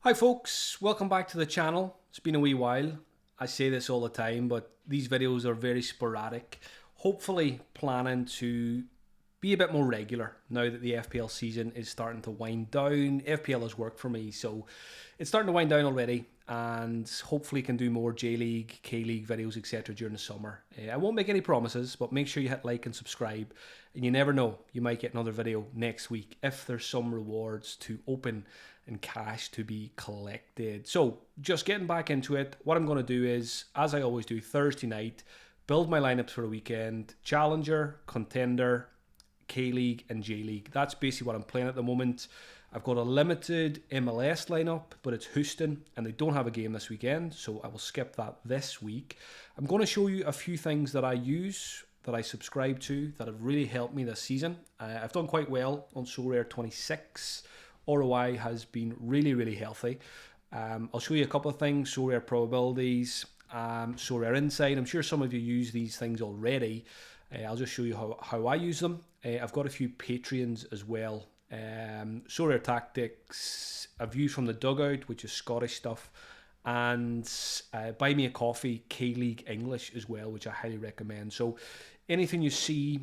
Hi folks, welcome back to the channel. It's been a wee while. I say this all the time, but these videos are very sporadic. Hopefully planning to be a bit more regular now that the FPL season is starting to wind down. FPL has worked for me, so it's starting to wind down already, and hopefully can do more JLeague, K-League videos, etc. during the summer. I won't make any promises, but make sure you hit like and subscribe, and you never know, you might get another video next week if there's some rewards to open and cash to be collected. So just getting back into it, what I'm going to do is, as I always do, Thursday night, build my lineups for the weekend: Challenger, Contender, K-League and J-League. That's basically what I'm playing at the moment. I've got a limited MLS lineup, but it's Houston and they don't have a game this weekend, so I will skip that this week. I'm going to show you a few things that I use, that I subscribe to, that have really helped me this season. I've done quite well on Sorare 26. ROI has been really healthy. I'll show you a couple of things: Sorare probabilities, Sorare Insight. I'm sure some of you use these things already. I'll just show you how I use them. I've got a few Patreons as well. Sorare Tactics, a view from the dugout, which is Scottish stuff, and Buy Me a Coffee, K-League English as well, which I highly recommend. So anything you see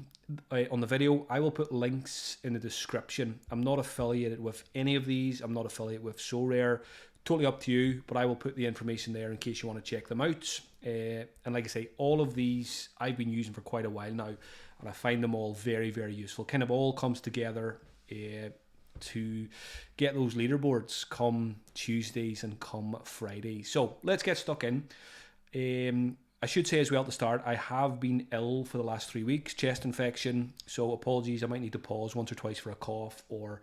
on the video, I will put links in the description. I'm not affiliated with any of these. I'm not affiliated with Sorare. Totally up to you, but I will put the information there in case you want to check them out. And like I say, all of these I've been using for quite a while now, and I find them all very useful. Kind of all comes together to get those leaderboards come Tuesdays and come Fridays. So let's get stuck in. I should say as well at the start, I have been ill for the last 3 weeks, chest infection, so apologies. I might need to pause once or twice for a cough or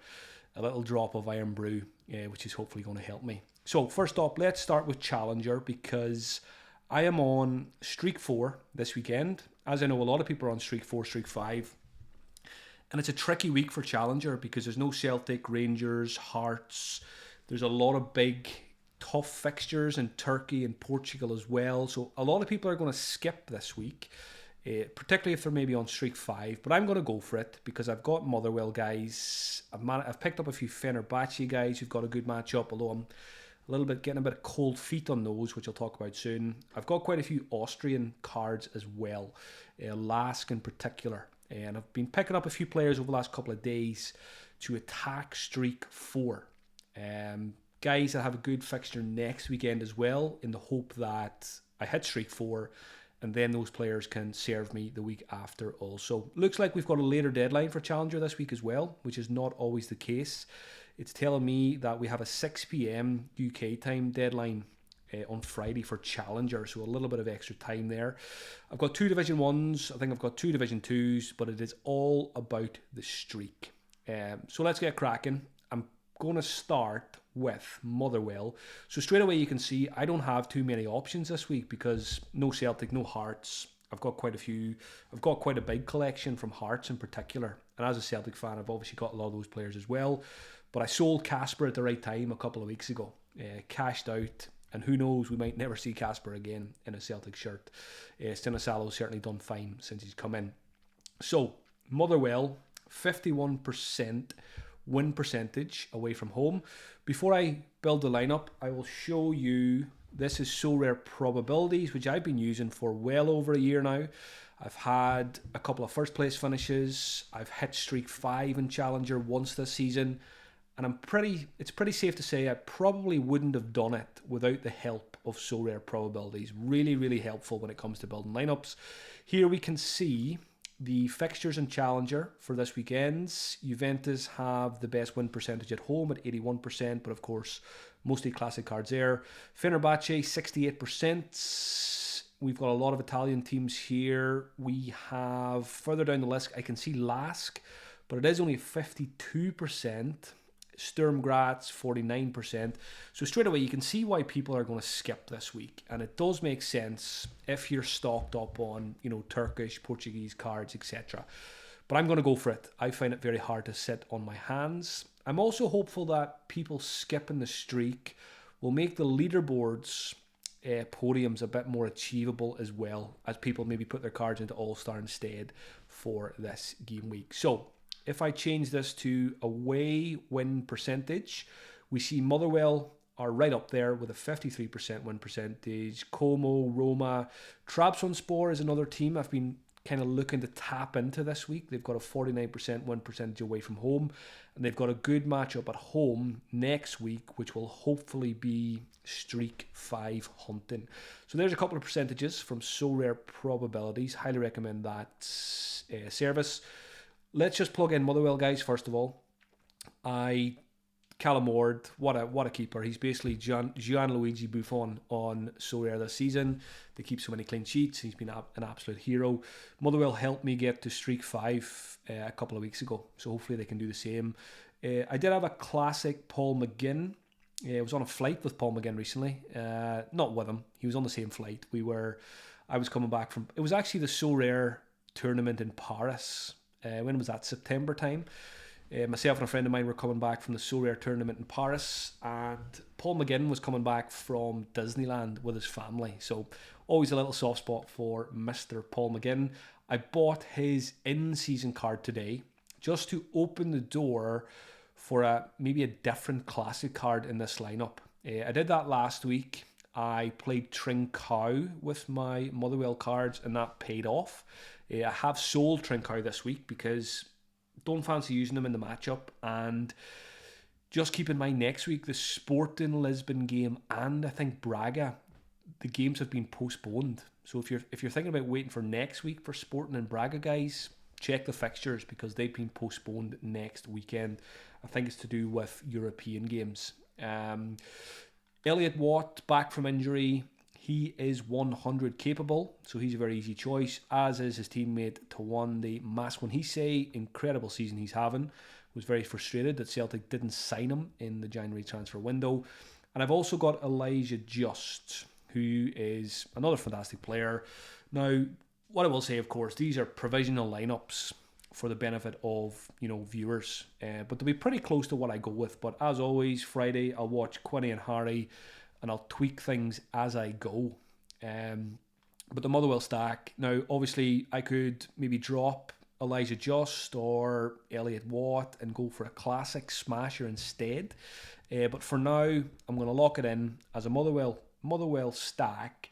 a little drop of Iron Brew, which is hopefully going to help me. So first up, let's start with Challenger, because I am on Streak 4 this weekend. As I know, a lot of people are on Streak 4, Streak 5. And it's a tricky week for Challenger because there's no Celtic, Rangers, Hearts. There's a lot of big, tough fixtures in Turkey and Portugal as well. So a lot of people are going to skip this week, particularly if they're maybe on Streak 5. But I'm going to go for it because I've got Motherwell guys. I've picked up a few Fenerbahce guys who've got a good matchup, although I'm getting a bit of cold feet on those, which I'll talk about soon. I've got quite a few Austrian cards as well, Lask in particular. And I've been picking up a few players over the last couple of days to attack Streak 4. Guys that have a good fixture next weekend as well, in the hope that I hit Streak 4 and then those players can serve me the week after also. Looks like we've got a later deadline for Challenger this week as well, which is not always the case. It's telling me that we have a 6 p.m. UK time deadline on Friday for Challenger, so a little bit of extra time there. I've got 2 Division 1s, I think I've got 2 Division 2s, but it is all about the streak. So let's get cracking. I'm going to start with Motherwell. So straight away you can see I don't have too many options this week because no Celtic, no Hearts. I've got quite a big collection from Hearts in particular. And as a Celtic fan, I've obviously got a lot of those players as well. But I sold Casper at the right time a couple of weeks ago. Cashed out. And who knows, we might never see Casper again in a Celtic shirt. Sinisalo's certainly done fine since he's come in. So, Motherwell, 51% win percentage away from home. Before I build the lineup, I will show you, this is Sorare probabilities, which I've been using for well over a year now. I've had a couple of first place finishes. I've hit Streak 5 in Challenger once this season. And it's pretty safe to say I probably wouldn't have done it without the help of Sorare probabilities. Really helpful when it comes to building lineups. Here we can see the fixtures in Challenger for this weekend's. Juventus have the best win percentage at home at 81%, but of course, mostly classic cards there. Fenerbahce, 68%. We've got a lot of Italian teams here. We have, further down the list, I can see Lask, but it is only 52%. Sturm Graz, 49%. So straight away, you can see why people are going to skip this week. And it does make sense if you're stocked up on, Turkish, Portuguese cards, etc. But I'm going to go for it. I find it very hard to sit on my hands. I'm also hopeful that people skipping the streak will make the leaderboards podiums a bit more achievable as well, as people maybe put their cards into All-Star instead for this game week. So, if I change this to away win percentage, we see Motherwell are right up there with a 53% win percentage. Como, Roma, Trabzonspor is another team I've been kind of looking to tap into this week. They've got a 49% win percentage away from home, and they've got a good matchup at home next week, which will hopefully be streak 5 hunting. So there's a couple of percentages from Sorare probabilities. Highly recommend that service. Let's just plug in Motherwell, guys. First of all, Callum Ward, what a keeper. He's basically Gianluigi Buffon on Sorare this season. They keep so many clean sheets. He's been an absolute hero. Motherwell helped me get to streak 5 a couple of weeks ago, so hopefully they can do the same. I did have a classic Paul McGinn. I was on a flight with Paul McGinn recently. Not with him. He was on the same flight. I was coming back from... It was actually the Sorare tournament in Paris. When was that? September time. Myself and a friend of mine were coming back from the Sorare tournament in Paris, and Paul McGinn was coming back from Disneyland with his family. So always a little soft spot for Mr. Paul McGinn. I bought his in-season card today just to open the door for maybe a different classic card in this lineup. I did that last week. I played Trincao with my Motherwell cards, and that paid off. I have sold Trincao this week because don't fancy using them in the matchup, and just keep in mind next week the Sporting Lisbon game and I think Braga, the games have been postponed. So if you're thinking about waiting for next week for Sporting and Braga, guys, check the fixtures because they've been postponed next weekend. I think it's to do with European games. Elliot Watt back from injury. He is 100 capable, so he's a very easy choice, as is his teammate Tawande Maswanhise. Incredible season he's having. Was very frustrated that Celtic didn't sign him in the January transfer window. And I've also got Elijah Just, who is another fantastic player. Now, what I will say, of course, these are provisional lineups for the benefit of viewers, but they'll be pretty close to what I go with. But as always, Friday I'll watch Quinny and Harry, and I'll tweak things as I go. But the Motherwell stack, now obviously I could maybe drop Elijah Just or Elliot Watt and go for a classic smasher instead. But for now, I'm going to lock it in as a Motherwell stack.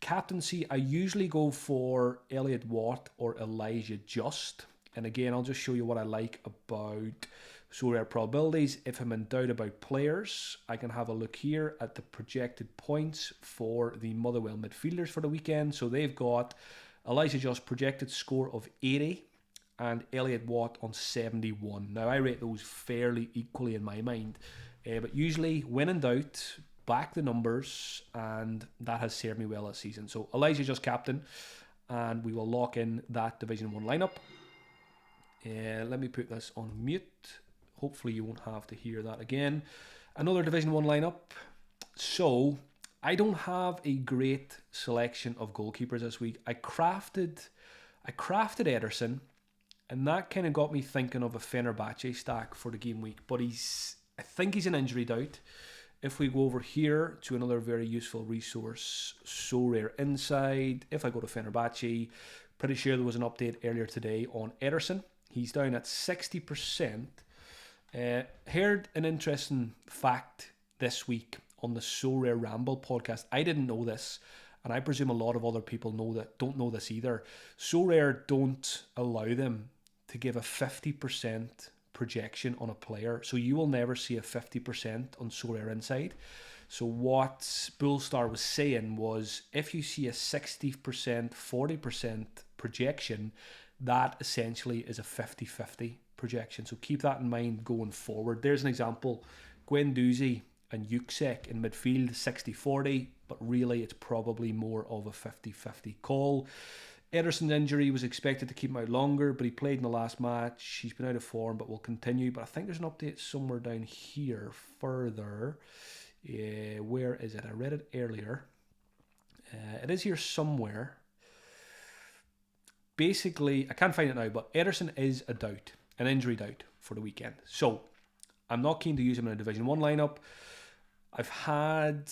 Captaincy, I usually go for Elliot Watt or Elijah Just. And again, I'll just show you what I like about Sorare probabilities. If I'm in doubt about players, I can have a look here at the projected points for the Motherwell midfielders for the weekend. So they've got Elijah Just projected score of 80 and Elliot Watt on 71. Now I rate those fairly equally in my mind, but usually when in doubt, back the numbers, and that has served me well this season. So Elijah Just captain, and we will lock in that Division 1 lineup. Let me put this on mute. Hopefully you won't have to hear that again. Another Division 1 lineup. So I don't have a great selection of goalkeepers this week. I crafted Ederson, and that kind of got me thinking of a Fenerbahce stack for the game week. But I think he's an injury doubt. If we go over here to another very useful resource, Sorare Inside. If I go to Fenerbahce, pretty sure there was an update earlier today on Ederson. He's down at 60%. Heard an interesting fact this week on the Sorare Ramble podcast. I didn't know this, and I presume a lot of other people don't know this either. Sorare don't allow them to give a 50% projection on a player, so you will never see a 50% on Sorare Inside. So what Bullstar was saying was, if you see a 60%, 40% projection, that essentially is a 50-50 projection. So keep that in mind going forward. There's an example. Guendouzi and Yuksek in midfield, 60-40, but really it's probably more of a 50-50 call. Ederson's injury was expected to keep him out longer, but he played in the last match. He's been out of form, but will continue. But I think there's an update somewhere down here further. Where is it? I read it earlier. It is here somewhere. Basically, I can't find it now, but Ederson is a doubt, an injury doubt for the weekend. So I'm not keen to use him in a Division 1 lineup. I've had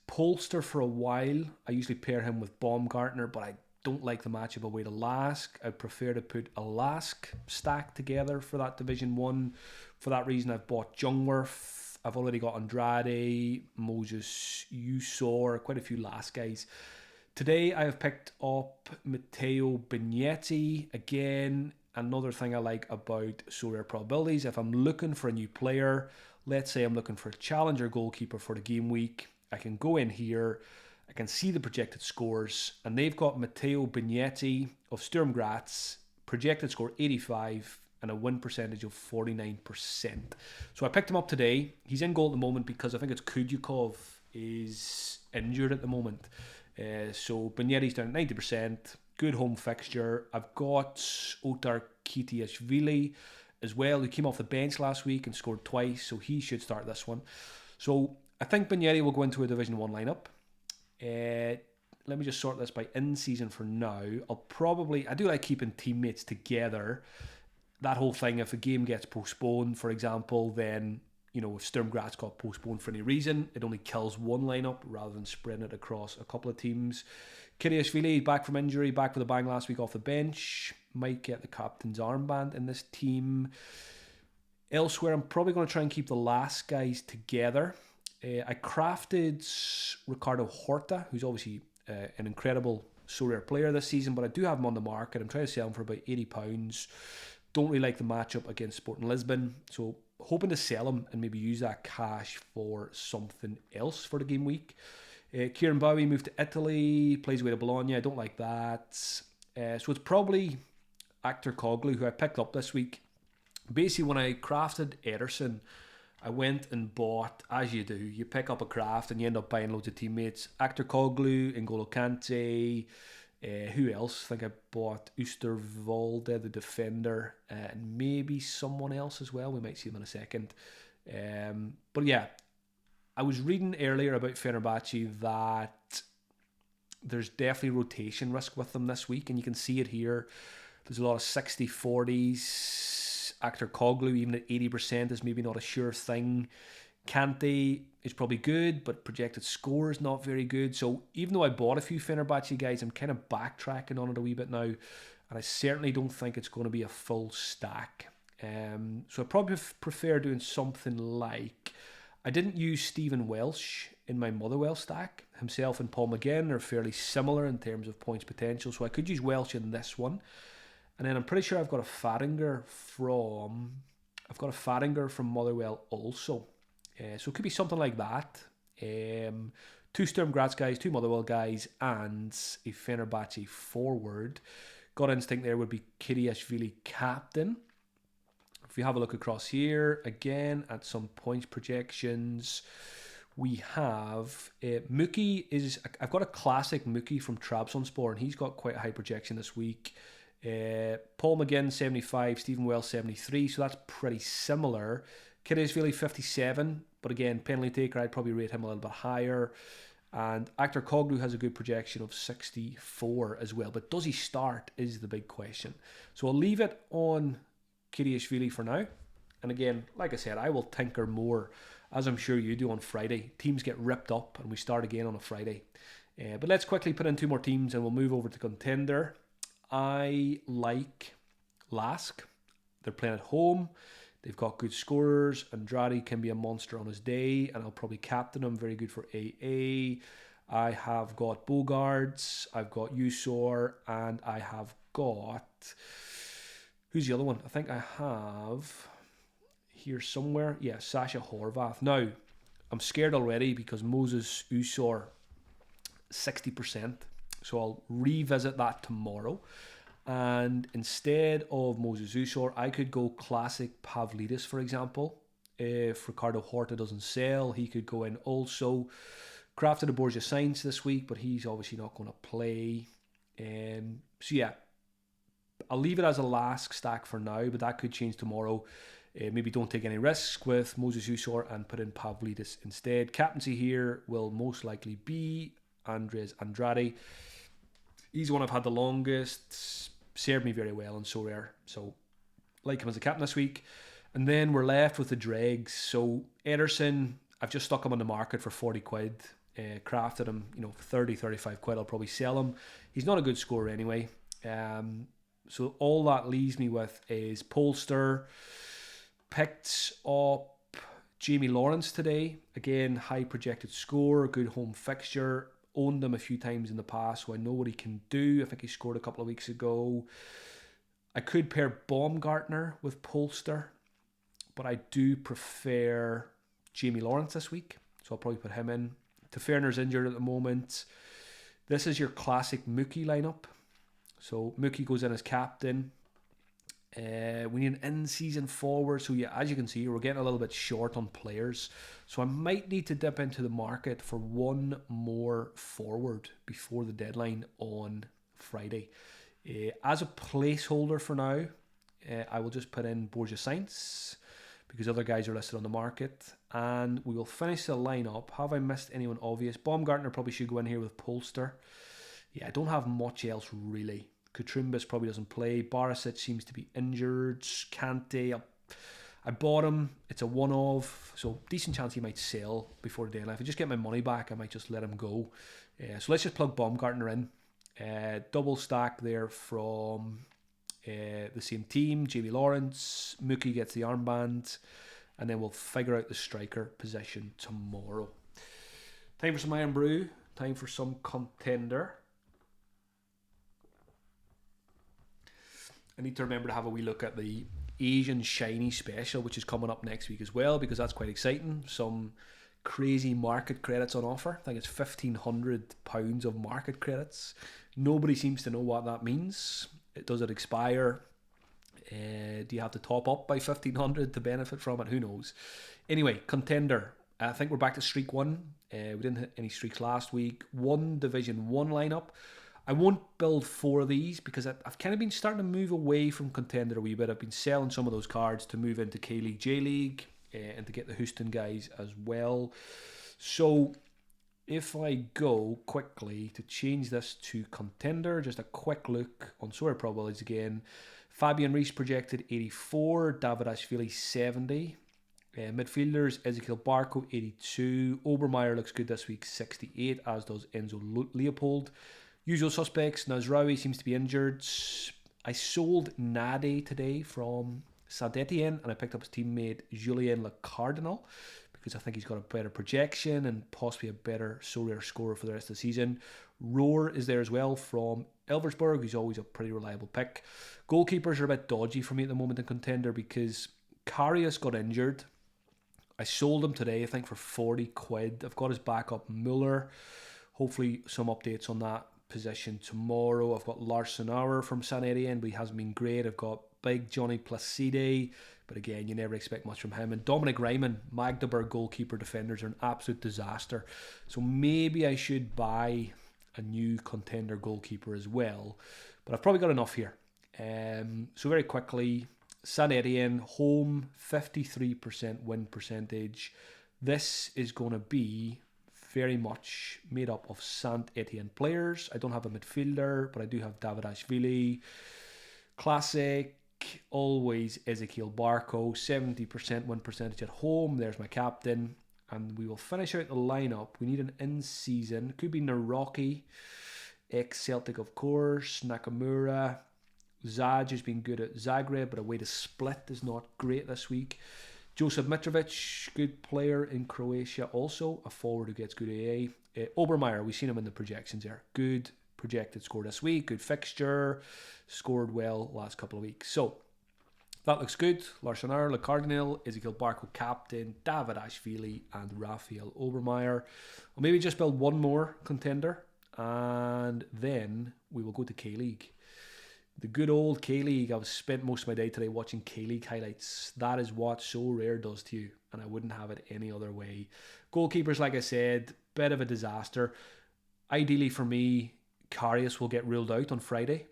Polster for a while. I usually pair him with Baumgartner, but I don't like the matchup away to Lask. I prefer to put a Lask stack together for that Division 1. For that reason, I've bought Jungwirth I've already got Andrade, Moses, Usor, quite a few last guys. Today I have picked up Matteo Bagnetti. Again, another thing I like about Sorare probabilities, if I'm looking for a new player, let's say I'm looking for a challenger goalkeeper for the game week, I can go in here, I can see the projected scores, and they've got Matteo Bagnetti of Sturm Graz, projected score 85 and a win percentage of 49%. So I picked him up today. He's in goal at the moment because I think it's Kudyukov is injured at the moment. So Bagnetti's down at 90%. Good home fixture. I've got Otar Kitiashvili as well, who came off the bench last week and scored twice, so he should start this one. So I think Bagnetti will go into a Division 1 lineup. Let me just sort this by in-season for now. I do like keeping teammates together. That whole thing, if a game gets postponed, for example, then, if Sturm Graz got postponed for any reason, it only kills one lineup rather than spreading it across a couple of teams. Kiriashvili, back from injury, back with a bang last week off the bench. Might get the captain's armband in this team. Elsewhere, I'm probably going to try and keep the last guys together. I crafted Ricardo Horta, who's obviously an incredible Sorare player this season, but I do have him on the market. I'm trying to sell him for about £80. Don't really like the matchup against Sporting Lisbon, so hoping to sell him and maybe use that cash for something else for the game week. Kieran Bowie moved to Italy, plays away to Bologna. I don't like that. So it's probably Actor Coglu, who I picked up this week. Basically, when I crafted Ederson, I went and bought, as you do, you pick up a craft and you end up buying loads of teammates. Actor Coglu, N'Golo Kante, who else? I think I bought Oosterwolde, the defender, and maybe someone else as well. We might see them in a second. But yeah, I was reading earlier about Fenerbahce that there's definitely rotation risk with them this week, and you can see it here. There's a lot of 60-40s. Actor Coglu, even at 80%, is maybe not a sure thing. Kante is probably good, but projected score is not very good. So even though I bought a few Fenerbahce guys, I'm kind of backtracking on it a wee bit now, and I certainly don't think it's going to be a full stack. So I probably prefer doing something like, I didn't use Stephen Welsh in my Motherwell stack. Himself and Paul McGinn are fairly similar in terms of points potential, so I could use Welsh in this one. And then I'm pretty sure I've got a Fadinger from Motherwell also. So it could be something like that. 2 Sturm Graz guys, 2 Motherwell guys, and a Fenerbahce forward. Gut instinct there would be Kiriashvili captain. If we have a look across here, again, at some points projections, we have Muki I've got a classic Muki from Trabzonspor, and he's got quite a high projection this week. Paul McGinn 75, Stephen Wells 73, so that's pretty similar. Kiriashvili 57, but again, penalty taker, I'd probably rate him a little bit higher. And Actor Coglu has a good projection of 64 as well, but does he start is the big question. So I'll leave it on Kiriashvili for now. And again, like I said, I will tinker more, as I'm sure you do, on Friday. Teams get ripped up and we start again on a Friday. But let's quickly put in 2 more teams and we'll move over to Contender. I like Lask. They're playing at home. They've got good scorers. Andrade can be a monster on his day, and I'll probably captain him. Very good for AA. I have got Bogarts. I've got Usor, and I have got... Who's the other one? I think I have here somewhere. Yeah, Sasha Horvath. Now, I'm scared already because Moses Usor, 60%. So I'll revisit that tomorrow. And instead of Moses Usor, I could go classic Pavlidis, for example. If Ricardo Horta doesn't sell, he could go in also. Crafted a Borja Sainz this week, but he's obviously not going to play. So yeah, I'll leave it as a Lask stack for now, but that could change tomorrow. Maybe don't take any risks with Moses Usor and put in Pavlidis instead. Captaincy here will most likely be Andres Andrade. He's the one I've had the longest, served me very well in Sorare, so like him as a captain this week. And then we're left with the dregs. So Ederson, I've just stuck him on the market for 40 quid. Crafted him, 30, 35 quid. I'll probably sell him. He's not a good scorer anyway. So all that leaves me with is Polster. Picked up Jamie Lawrence today. Again, high projected score, good home fixture. Owned him a few times in the past, so I know what he can do. I think he scored a couple of weeks ago. I could pair Baumgartner with Polster, but I do prefer Jamie Lawrence this week, so I'll probably put him in. Taferner's injured at the moment. This is your classic Mookie lineup. So Mookie goes in as captain. We need an in-season forward. So yeah, as you can see, we're getting a little bit short on players. So I might need to dip into the market for one more forward before the deadline on Friday. As a placeholder for now, I will just put in Borja Sainz because other guys are listed on the market. And we will finish the lineup. Have I missed anyone obvious? Baumgartner probably should go in here with Polster. Yeah, I don't have much else really. Kutrumbis probably doesn't play. Barisic seems to be injured. Kante, I bought him. It's a one-off, so decent chance he might sell before the deadline. If I just get my money back, I might just let him go. So let's just plug Baumgartner in. Double stack there from the same team. Jamie Lawrence. Mookie gets the armband. And then we'll figure out the striker position tomorrow. Time for some Iron Brew. Time for some Contender. I need to remember to have a wee look at the Asian Shiny Special, which is coming up next week as well, because that's quite exciting. Some crazy market credits on offer. I think it's £1,500 of market credits. Nobody seems to know what that means. Does it expire? Do you have to top up by 1,500 to benefit from it? Who knows? Anyway, Contender. I think we're back to streak 1. We didn't hit any streaks last week. 1 Division 1 lineup. I won't build 4 of these because I've kind of been starting to move away from Contender a wee bit. I've been selling some of those cards to move into K-League, JLeague, and to get the Houston guys as well. So if I go quickly to change this to Contender, just a quick look on Sorare probabilities again. Fabian Reese projected 84, Davidashvili 70. Midfielders, Ezekiel Barco 82. Obermeyer looks good this week, 68, as does Enzo Leopold. Usual suspects, Nazraoui seems to be injured. I sold Nade today from Saint-Etienne and I picked up his teammate Julien Le Cardinal because I think he's got a better projection and possibly a better Sorare scorer for the rest of the season. Roar is there as well from Elversberg, who's always a pretty reliable pick. Goalkeepers are a bit dodgy for me at the moment in Contender because Karius got injured. I sold him today, I think, for 40 quid. I've got his backup Muller. Hopefully some updates on that position tomorrow. I've got Lars Sonauer from San Etienne, but he hasn't been great. I've got Big Johnny Placide, but again, you never expect much from him. And Dominic Ryman, Magdeburg goalkeeper defenders are an absolute disaster. So maybe I should buy a new Contender goalkeeper as well. But I've probably got enough here. So very quickly, San Etienne, home, 53% win percentage. This is going to be very much made up of Saint Etienne players. I don't have a midfielder, but I do have Davidashvili. Classic, always Ezekiel Barco, 70% win percentage at home. There's my captain. And we will finish out the lineup. We need an in-season. Could be Naroki, ex-Celtic of course, Nakamura. Zaj has been good at Zagreb, but away to Split is not great this week. Joseph Mitrovic, good player in Croatia also, a forward who gets good AA. Obermeyer, we've seen him in the projections there. Good projected score this week, good fixture, scored well last couple of weeks. So, that looks good. Lars Sonauer, Le Cardinal, Ezekiel Barco captain, Davidashvili and Raphael Obermeyer. I'll maybe just build one more Contender and then we will go to K-League. The good old K-League. I've spent most of my day today watching K-League highlights. That is what Sorare does to you, and I wouldn't have it any other way. Goalkeepers, like I said, bit of a disaster. Ideally for me, Karius will get ruled out on Friday.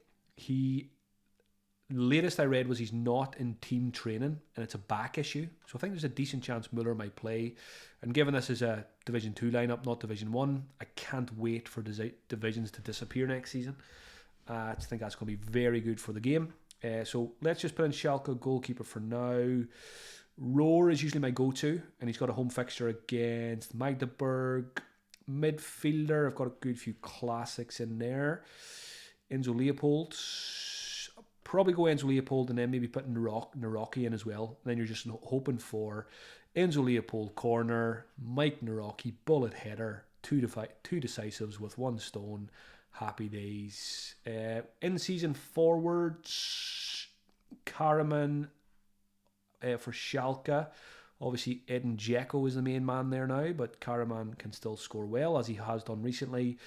Latest I read was he's not in team training, and it's a back issue. So I think there's a decent chance Muller might play. And given this is a Division 2 lineup, not Division 1, I can't wait for divisions to disappear next season. I think that's going to be very good for the game. So let's just put in Schalke goalkeeper for now. Roar is usually my go-to, and he's got a home fixture against Magdeburg. Midfielder, I've got a good few classics in there. Enzo Leopold. Probably go Enzo Leopold and then maybe put Naroki in as well. Then you're just hoping for Enzo Leopold corner, Mike Naraki bullet header, two decisives with 1 stone. Happy days. In season forwards, Karaman for Schalke. Obviously, Edin Dzeko is the main man there now, but Karaman can still score well, as he has done recently.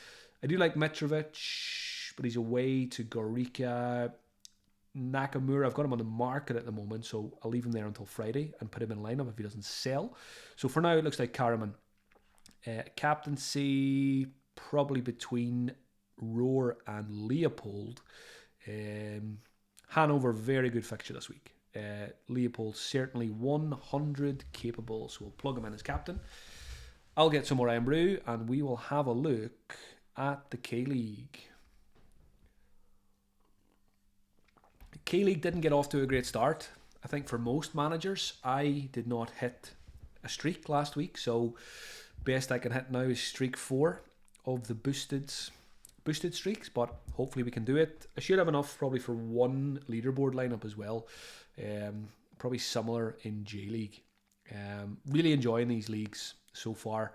I do like Mitrovic, but he's away to Gorica. Nakamura, I've got him on the market at the moment, so I'll leave him there until Friday and put him in lineup if he doesn't sell. So for now, it looks like Karaman. Captaincy, probably between Rohr and Leopold. Hanover, very good fixture this week. Leopold certainly 100 capable, so we'll plug him in as captain. I'll get some more Iron Brew and we will have a look at the K-League. K-League didn't get off to a great start. I think for most managers, I did not hit a streak last week, so best I can hit now is streak 4 of the boosted streaks, but hopefully we can do it. I should have enough probably for 1 leaderboard lineup as well. Probably similar in JLeague. Really enjoying these leagues so far.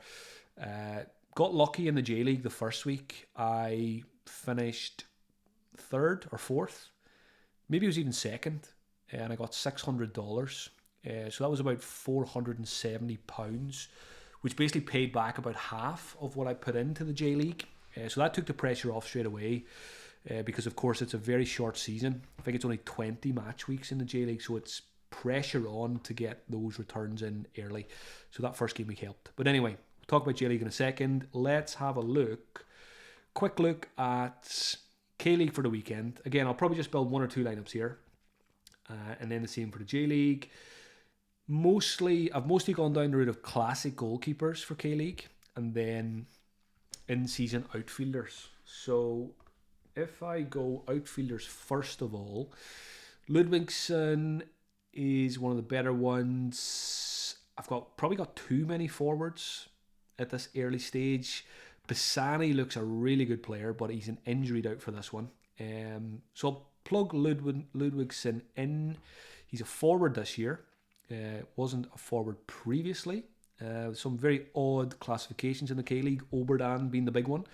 Got lucky in the JLeague the first week. I finished 3rd or 4th. Maybe it was even 2nd. And I got $600. So that was about £470, which basically paid back about half of what I put into the JLeague. So that took the pressure off straight away. Because of course it's a very short season. I think it's only 20 match weeks in the JLeague, so it's pressure on to get those returns in early. So that first game week helped. But anyway, we'll talk about JLeague in a second. Let's have a quick look at K-League for the weekend. Again, I'll probably just build 1 or 2 lineups here. And then the same for the JLeague. I've mostly gone down the route of classic goalkeepers for K-League and then in-season outfielders. So if I go outfielders first of all, Ludwigsen is one of the better ones. I've probably got too many forwards at this early stage. Bassani looks a really good player, but he's an injured out for this one. So I'll plug Ludwigsen in. He's a forward this year. Wasn't a forward previously. Some very odd classifications in the K-League, Oberdan being the big one.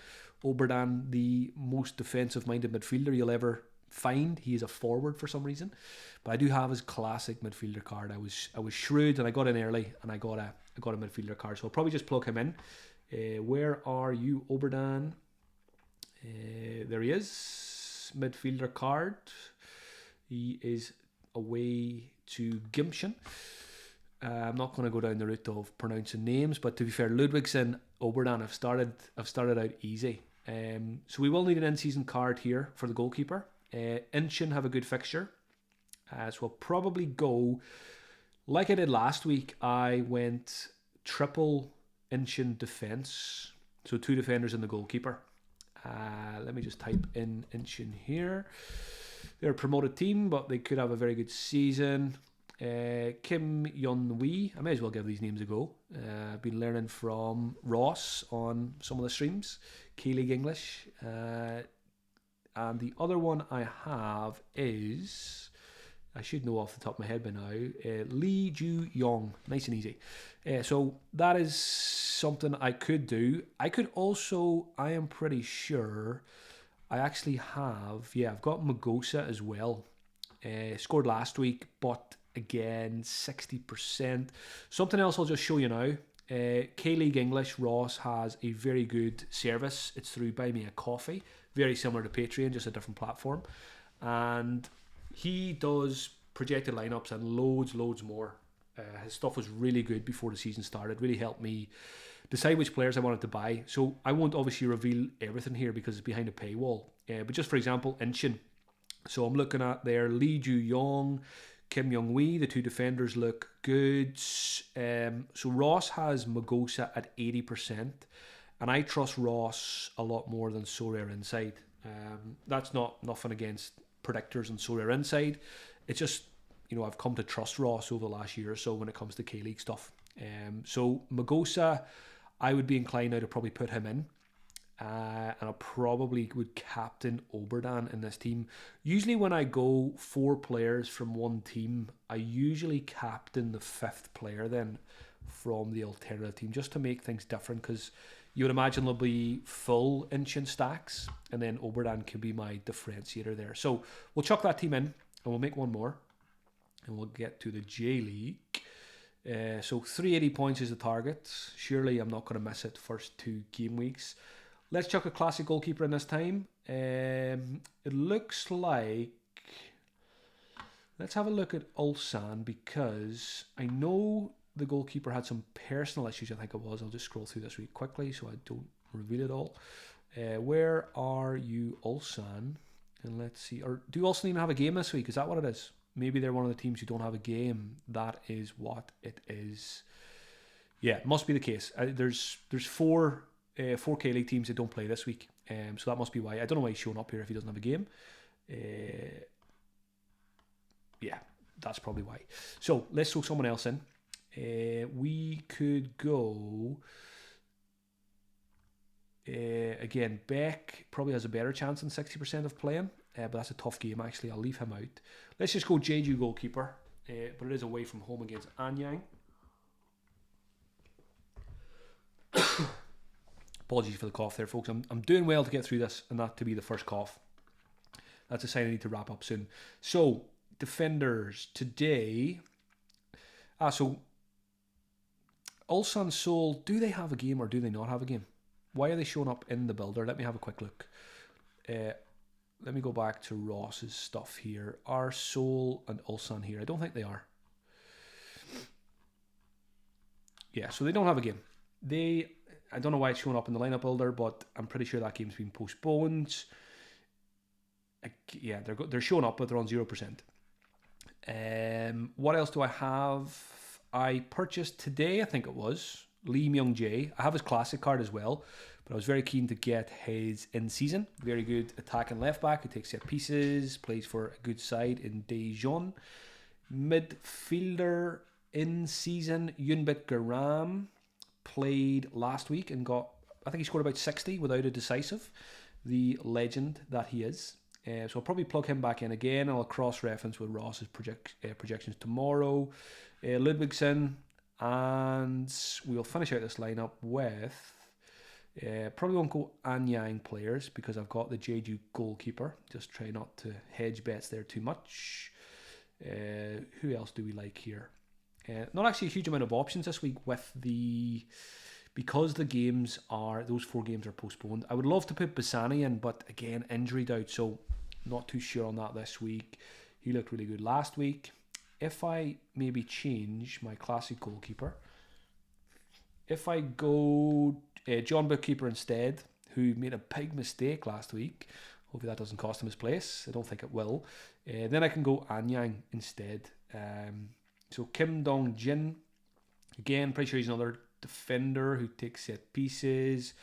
Oberdan, the most defensive-minded midfielder you'll ever find. He is a forward for some reason. But I do have his classic midfielder card. I was shrewd and I got in early and I got a midfielder card. So I'll probably just plug him in. Where are you, Oberdan? There he is. Midfielder card. He is away to Gimption. I'm not going to go down the route of pronouncing names, but to be fair, Ludwigsen, Oberdan have started out easy. So we will need an in-season card here for the goalkeeper. Inchin have a good fixture. So I'll probably go, like I did last week, I went triple Inchin defence. So 2 defenders and the goalkeeper. Let me just type in Inchin here. They're a promoted team, but they could have a very good season. Kim Yun-wee, I may as well give these names a go. I've been learning from Ross on some of the streams, K-League English. And the other one I have is, I should know off the top of my head by now, Lee Ju-yong, nice and easy. So that is something I could do. I could also, I am pretty sure, I actually have, I've got Magosa as well. Scored last week, but again, 60%. Something else I'll just show you now. K-League English, Ross has a very good service. It's through Buy Me a Coffee. Very similar to Patreon, just a different platform. And he does projected lineups and loads more. His stuff was really good before the season started. Really helped me decide which players I wanted to buy. So I won't obviously reveal everything here because it's behind a paywall. But just for example, Inchin. So I'm looking at there, Lee Ju-yong, Kim Young-wee, the 2 defenders look good. So Ross has Magosa at 80%, and I trust Ross a lot more than Sorare inside. That's nothing against predictors and Sorare inside. It's just, I've come to trust Ross over the last year or so when it comes to K-League stuff. So Magosa, I would be inclined now to probably put him in. And I probably would captain Oberdan in this team. Usually when I go 4 players from one team, I usually captain the 5th player then from the alternative team, just to make things different, because you would imagine there'll be full Inchin stacks, and then Oberdan can be my differentiator there. So we'll chuck that team in, and we'll make one more, and we'll get to the JLeague. So 380 points is the target. Surely I'm not going to miss it first 2 game weeks. Let's chuck a classic goalkeeper in this time. It looks like... Let's have a look at Ulsan, because I know the goalkeeper had some personal issues, I think it was. I'll just scroll through this really quickly so I don't reveal it all. Where are you, Ulsan? And let's see. Or do Ulsan even have a game this week? Is that what it is? Maybe they're one of the teams who don't have a game. That is what it is. Yeah, must be the case. There's 4 4K League teams that don't play this week. So that must be why. I don't know why he's showing up here if he doesn't have a game. Yeah, that's probably why. So let's throw someone else in. We could go... again, Beck probably has a better chance than 60% of playing. But that's a tough game, actually. I'll leave him out. Let's just go Jeju goalkeeper. But it is away from home against Anyang. Apologies for the cough there, folks. I'm doing well to get through this and that to be the first cough. That's a sign I need to wrap up soon. So, defenders today. So Ulsan Seoul, do they have a game or do they not have a game? Why are they showing up in the builder? Let me have a quick look. Let me go back to Ross's stuff here. Are Seoul and Ulsan here? I don't think they are. Yeah, so they don't have a game. I don't know why it's showing up in the lineup builder, but I'm pretty sure that game's been postponed. Yeah, they're showing up, but they're on 0%. What else do I have? I purchased today, I think it was, Lee Myung-jae. I have his classic card as well, but I was very keen to get his in-season. Very good attacking left-back who takes set pieces, plays for a good side in Daejeon. Midfielder in-season, Yunbit Garam. Played last week and I think he scored about 60 without a decisive. The legend that he is. So I'll probably plug him back in again. I'll cross-reference with Ross's projections tomorrow. Ludwigsen, and we'll finish out this lineup with... probably won't go Anyang players because I've got the Jeju goalkeeper. Just try not to hedge bets there too much. Who else do we like here? Not actually a huge amount of options this week because those 4 games are postponed. I would love to put Basani in, but again, injury doubt, so not too sure on that this week. He looked really good last week. If I maybe change my classic goalkeeper, if I go John Bookkeeper instead, who made a big mistake last week, hopefully that doesn't cost him his place. I don't think it will. Then I can go Anyang instead. So Kim Dong-jin, again, pretty sure he's another defender who takes set pieces.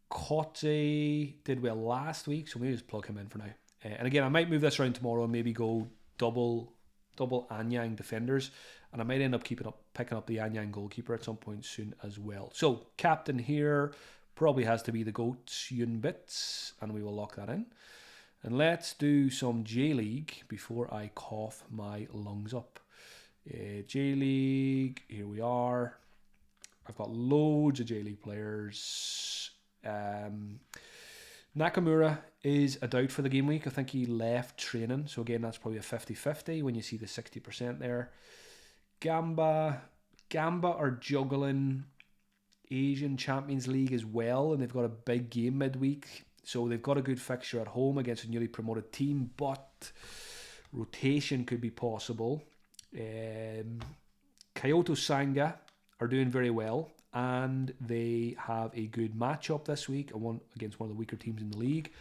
Kote did well last week, so maybe just plug him in for now. And again, I might move this around tomorrow and maybe go double Anyang defenders, and I might end up picking up the Anyang goalkeeper at some point soon as well. So captain here probably has to be the GOAT Yunbit, and we will lock that in. And let's do some JLeague before I cough my lungs up. JLeague, here we are. I've got loads of JLeague players. Nakamura is a doubt for the game week. I think he left training, so again that's probably a 50-50 when you see the 60% there. Gamba are juggling Asian Champions League as well, and they've got a big game midweek, so they've got a good fixture at home against a newly promoted team, but rotation could be possible. Kyoto Sanga are doing very well, and they have a good matchup this week against one of the weaker teams in the league.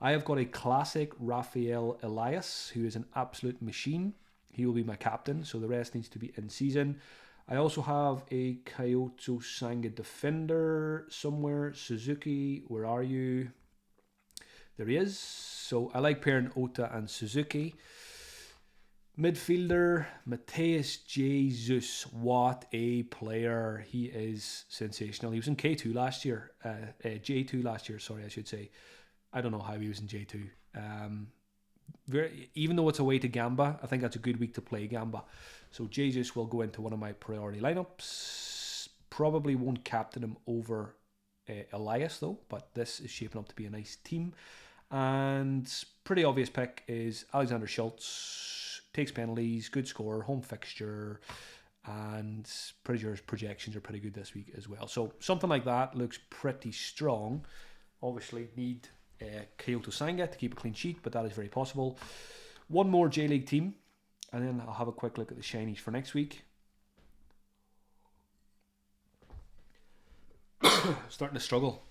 I have got a classic Rafael Elias, who is an absolute machine. He will be my captain, so the rest needs to be in season. I also have a Kyoto Sanga defender somewhere. Suzuki, where are you? There he is. So I like pairing Ota and Suzuki. Midfielder, Mateus Jesus. What a player. He is sensational. He was in K2 last year. J2 last year, sorry, I should say. I don't know how he was in J2. Even though it's away to Gamba, I think that's a good week to play Gamba. So Jesus will go into one of my priority lineups. Probably won't captain him over Elias though, but this is shaping up to be a nice team. And pretty obvious pick is Alexander Schultz. Takes penalties, good scorer, home fixture, and pretty sure his projections are pretty good this week as well. So something like that looks pretty strong. Obviously need Kyoto Sanga to keep a clean sheet, but that is very possible. One more JLeague team, and then I'll have a quick look at the shinies for next week. Starting to struggle.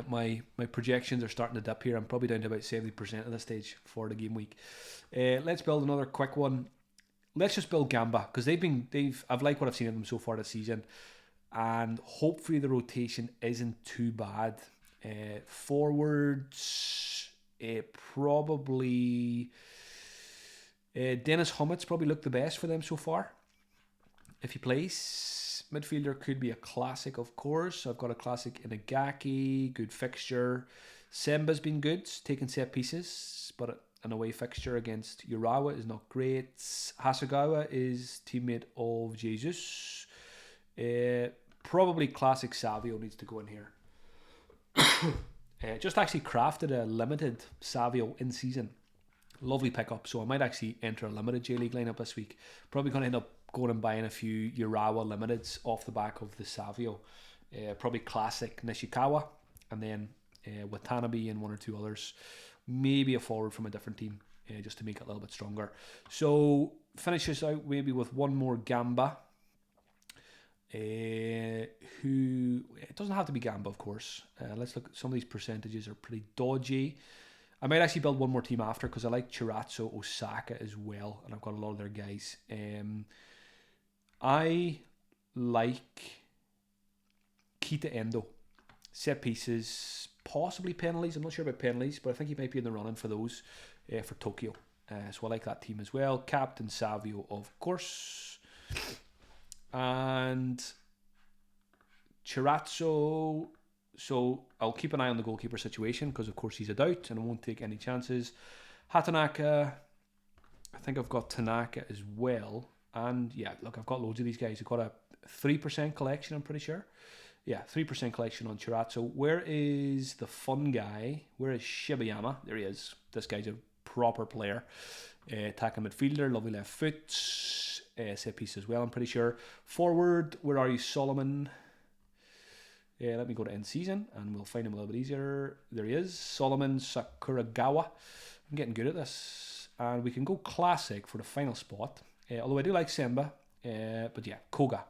My projections are starting to dip here. I'm probably down to about 70% at this stage for the game week. Let's build another quick one. Let's just build Gamba, because I've liked what I've seen of them so far this season, and hopefully the rotation isn't too bad. Forwards, probably Dennis Hummett's probably looked the best for them so far, if he plays. Midfielder could be a classic, of course. I've got a classic in Agaki, good fixture. Semba's been good, taking set pieces, but an away fixture against Urawa is not great. Hasegawa is teammate of Jesus. Probably classic Savio needs to go in here. Just actually crafted a limited Savio in season. Lovely pickup, so I might actually enter a limited J-League lineup this week. Probably going to end up going and buying a few Urawa limiteds off the back of the Savio. Probably classic Nishikawa, and then Watanabe and one or two others. Maybe a forward from a different team, just to make it a little bit stronger. So finish this out maybe with one more Gamba. Who, it doesn't have to be Gamba, of course. Let's look at some of these percentages are pretty dodgy. I might actually build one more team after, because I like Chiratso Osaka as well, and I've got a lot of their guys. I like Kita Endo. Set pieces, possibly penalties. I'm not sure about penalties, but I think he might be in the running for those for Tokyo. So I like that team as well. Captain Savio, of course. And Chiratso. So I'll keep an eye on the goalkeeper situation, because of course he's a doubt and I won't take any chances. Hatanaka. I think I've got Tanaka as well. And yeah, look, I've got loads of these guys. I've got a 3% collection, I'm pretty sure. Yeah, 3% collection on Chiratso. Where is the fun guy? Where is Shibayama? There he is. This guy's a proper player. Attacking midfielder, lovely left foot. Set piece as well, I'm pretty sure. Forward, where are you, Solomon? Let me go to end season and we'll find him a little bit easier. There he is, Solomon Sakuragawa. I'm getting good at this. And we can go classic for the final spot. Although I do like Semba. But yeah, Koga.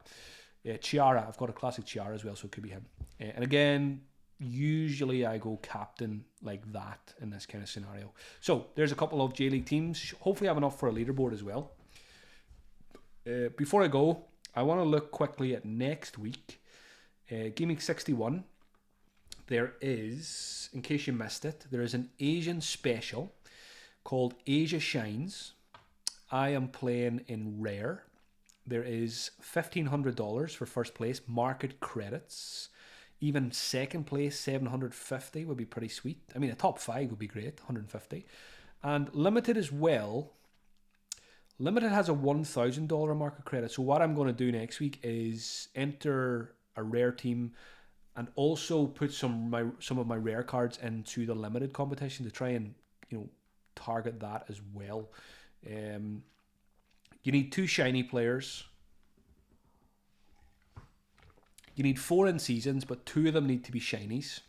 Chiara, I've got a classic Chiara as well, so it could be him. And again, usually I go captain like that in this kind of scenario. So there's a couple of J-League teams. Hopefully I have enough for a leaderboard as well. Before I go, I want to look quickly at next week. Game Week 61. There is, in case you missed it, there is an Asian special called Asia Shines. I am playing in Rare. There is $1,500 for first place, market credits. Even second place, $750 would be pretty sweet. I mean, a top 5 would be great, $150. And limited as well. Limited has a $1,000 market credit. So what I'm going to do next week is enter a rare team and also put some of my rare cards into the limited competition to try and target that as well. You need 2 shiny players. You need 4 in seasons, but 2 of them need to be shinies.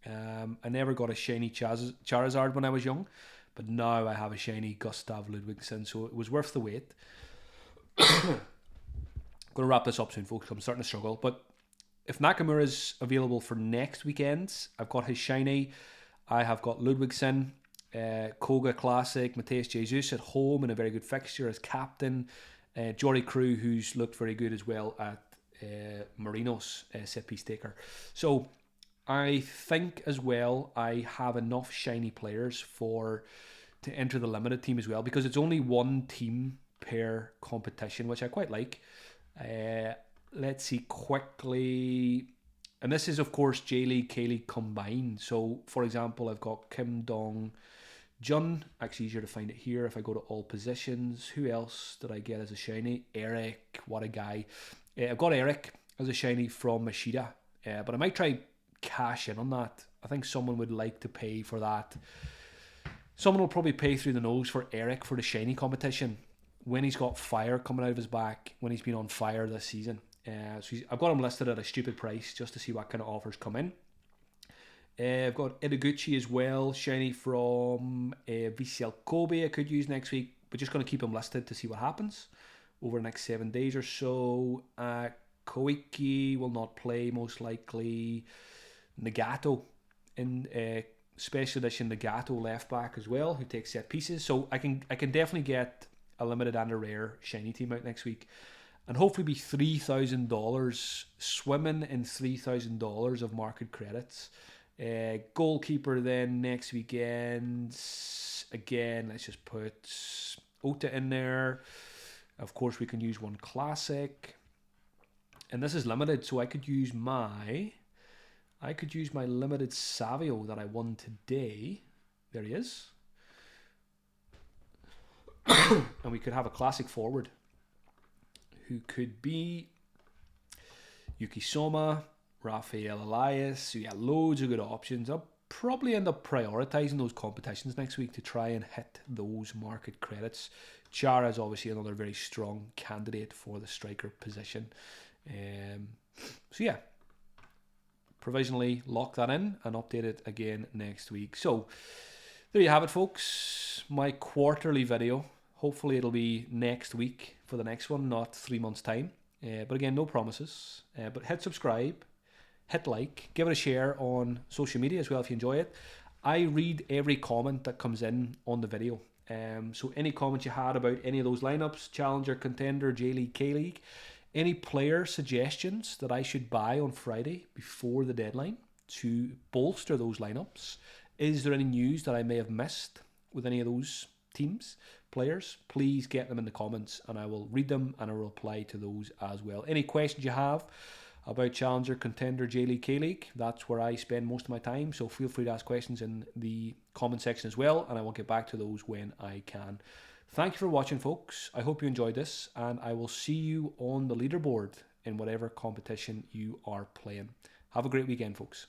I never got a shiny Charizard when I was young, but now I have a shiny Gustav Ludwigsen, so it was worth the wait. I'm going to wrap this up soon, folks. I'm starting to struggle, but if Nakamura is available for next weekend, I've got his shiny. I have got Ludwigsen, Koga Classic, Mateus Jesus at home in a very good fixture as captain. Jory Crew, who's looked very good as well at Marino's set piece taker. So I think as well I have enough shiny players to enter the limited team as well, because it's only one team per competition, which I quite like. Let's see quickly. And this is, of course, JLeague, K-League combined. So, for example, I've got Kim Dong Jun. Actually, easier to find it here if I go to all positions. Who else did I get as a shiny? Eric. What a guy. I've got Eric as a shiny from Mashida. But I might try cash in on that. I think someone would like to pay for that. Someone will probably pay through the nose for Eric for the shiny competition when he's got fire coming out of his back, when he's been on fire this season. So I've got him listed at a stupid price just to see what kind of offers come in. I've got Ideguchi as well, shiny from VCL Kobe I could use next week, but just going to keep him listed to see what happens over the next 7 days or so. Koiki will not play most likely. Nagato in special edition Nagato left back as well, who takes set pieces. So I can definitely get a limited and a rare shiny team out next week. And hopefully be $3,000, swimming in $3,000 of market credits. Goalkeeper then next weekend. Again, let's just put Ota in there. Of course, we can use one classic. And this is limited, so I could use my limited Savio that I won today. There he is. And we could have a classic forward who could be Yuki Soma, Rafael Elias. So yeah, loads of good options. I'll probably end up prioritizing those competitions next week to try and hit those market credits. Chara is obviously another very strong candidate for the striker position. So yeah, provisionally lock that in and update it again next week. So there you have it, folks. My quarterly video. Hopefully it'll be next week for the next one, not 3 months' time. But again, no promises. But hit subscribe, hit like, give it a share on social media as well if you enjoy it. I read every comment that comes in on the video. So any comments you had about any of those lineups, Challenger, Contender, JLeague, K-League, any player suggestions that I should buy on Friday before the deadline to bolster those lineups? Is there any news that I may have missed with any of those teams, players? Please get them in the comments and I will read them and I will reply to those as well. Any questions you have about Challenger, Contender, JLeague, K-League, that's where I spend most of my time, so feel free to ask questions in the comment section as well and I will get back to those when I can. Thank you for watching, folks. I hope you enjoyed this and I will see you on the leaderboard in whatever competition you are playing. Have a great weekend, folks.